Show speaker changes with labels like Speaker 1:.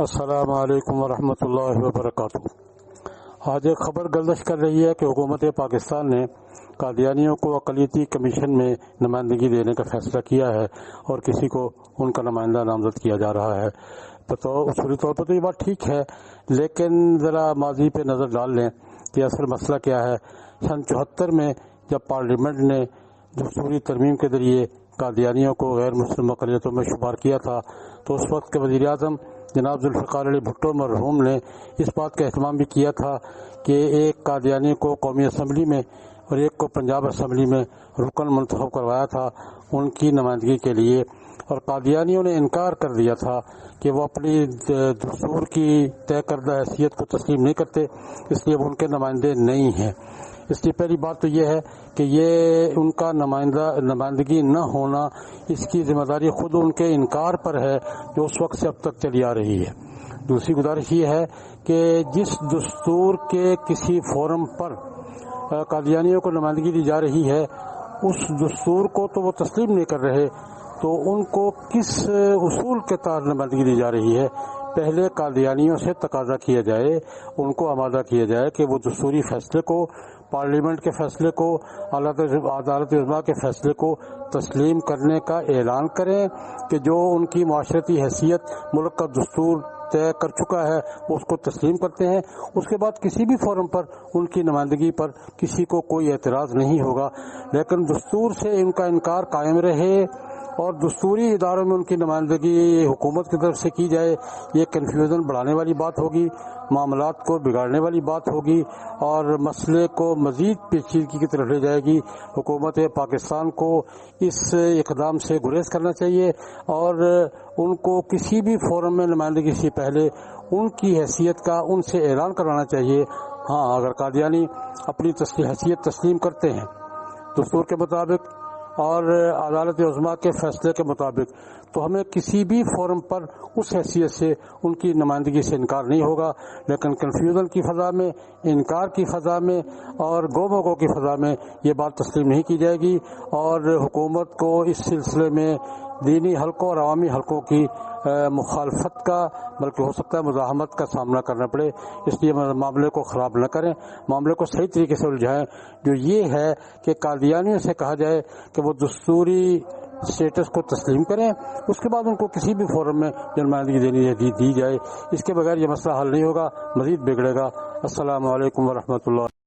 Speaker 1: السلام علیکم ورحمۃ اللہ وبرکاتہ۔ آج ایک خبر گردش کر رہی ہے کہ حکومت پاکستان نے قادیانیوں کو اقلیتی کمیشن میں نمائندگی دینے کا فیصلہ کیا ہے اور کسی کو ان کا نمائندہ نامزد کیا جا رہا ہے۔ تو اصولی طور پر تو یہ بات ٹھیک ہے، لیکن ذرا ماضی پہ نظر ڈال لیں کہ اصل مسئلہ کیا ہے۔ سن 74 میں جب پارلیمنٹ نے دستوری ترمیم کے ذریعے قادیانیوں کو غیر مسلم اقلیتوں میں شمار کیا تھا تو اس وقت کے وزیر اعظم جناب ذوالفقار علی بھٹو مرحوم نے اس بات کا اہتمام بھی کیا تھا کہ ایک قادیانی کو قومی اسمبلی میں اور ایک کو پنجاب اسمبلی میں رکن منتخب کروایا تھا ان کی نمائندگی کے لیے، اور قادیانیوں نے انکار کر دیا تھا کہ وہ اپنی دستور کی طے کردہ حیثیت کو تسلیم نہیں کرتے، اس لیے وہ ان کے نمائندے نہیں ہیں۔ اس لیے پہلی بات تو یہ ہے کہ یہ ان کا نمائندگی نہ ہونا، اس کی ذمہ داری خود ان کے انکار پر ہے جو اس وقت سے اب تک چلی آ رہی ہے۔ دوسری گزارش یہ ہے کہ جس دستور کے کسی فورم پر قادیانیوں کو نمائندگی دی جا رہی ہے اس دستور کو تو وہ تسلیم نہیں کر رہے، تو ان کو کس اصول کے تحت نمائندگی دی جا رہی ہے؟ پہلے قادیانیوں سے تقاضا کیا جائے، ان کو آمادہ کیا جائے کہ وہ دستوری فیصلے کو، پارلیمنٹ کے فیصلے کو، عدالت عظمیٰ کے فیصلے کو تسلیم کرنے کا اعلان کریں کہ جو ان کی معاشرتی حیثیت ملک کا دستور طے کر چکا ہے اس کو تسلیم کرتے ہیں۔ اس کے بعد کسی بھی فورم پر ان کی نمائندگی پر کسی کو کوئی اعتراض نہیں ہوگا، لیکن دستور سے ان کا انکار قائم رہے اور دستوری اداروں میں ان کی نمائندگی حکومت کی طرف سے کی جائے، یہ کنفیوژن بڑھانے والی بات ہوگی، معاملات کو بگاڑنے والی بات ہوگی اور مسئلے کو مزید پیچیدگی کی طرف لے جائے گی۔ حکومت پاکستان کو اس اقدام سے گریز کرنا چاہیے اور ان کو کسی بھی فورم میں نمائندگی سے پہلے ان کی حیثیت کا ان سے اعلان کرانا چاہیے۔ ہاں، اگر قادیانی اپنی حیثیت تسلیم کرتے ہیں دستور کے مطابق اور عدالت عظمیٰ کے فیصلے کے مطابق، تو ہمیں کسی بھی فورم پر اس حیثیت سے ان کی نمائندگی سے انکار نہیں ہوگا، لیکن کنفیوژن کی فضا میں، انکار کی فضا میں اور گو کی فضا میں یہ بات تسلیم نہیں کی جائے گی، اور حکومت کو اس سلسلے میں دینی حلقوں اور عوامی حلقوں کی مخالفت کا، بلکہ ہو سکتا ہے مزاحمت کا سامنا کرنا پڑے۔ اس لیے معاملے کو خراب نہ کریں، معاملے کو صحیح طریقے سے الجھائیں، جو یہ ہے کہ قادیانیوں سے کہا جائے کہ وہ دستوری اسٹیٹس کو تسلیم کریں، اس کے بعد ان کو کسی بھی فورم میں نمائندگی دی جائے۔ اس کے بغیر یہ مسئلہ حل نہیں ہوگا، مزید بگڑے گا۔ السلام علیکم ورحمۃ اللہ۔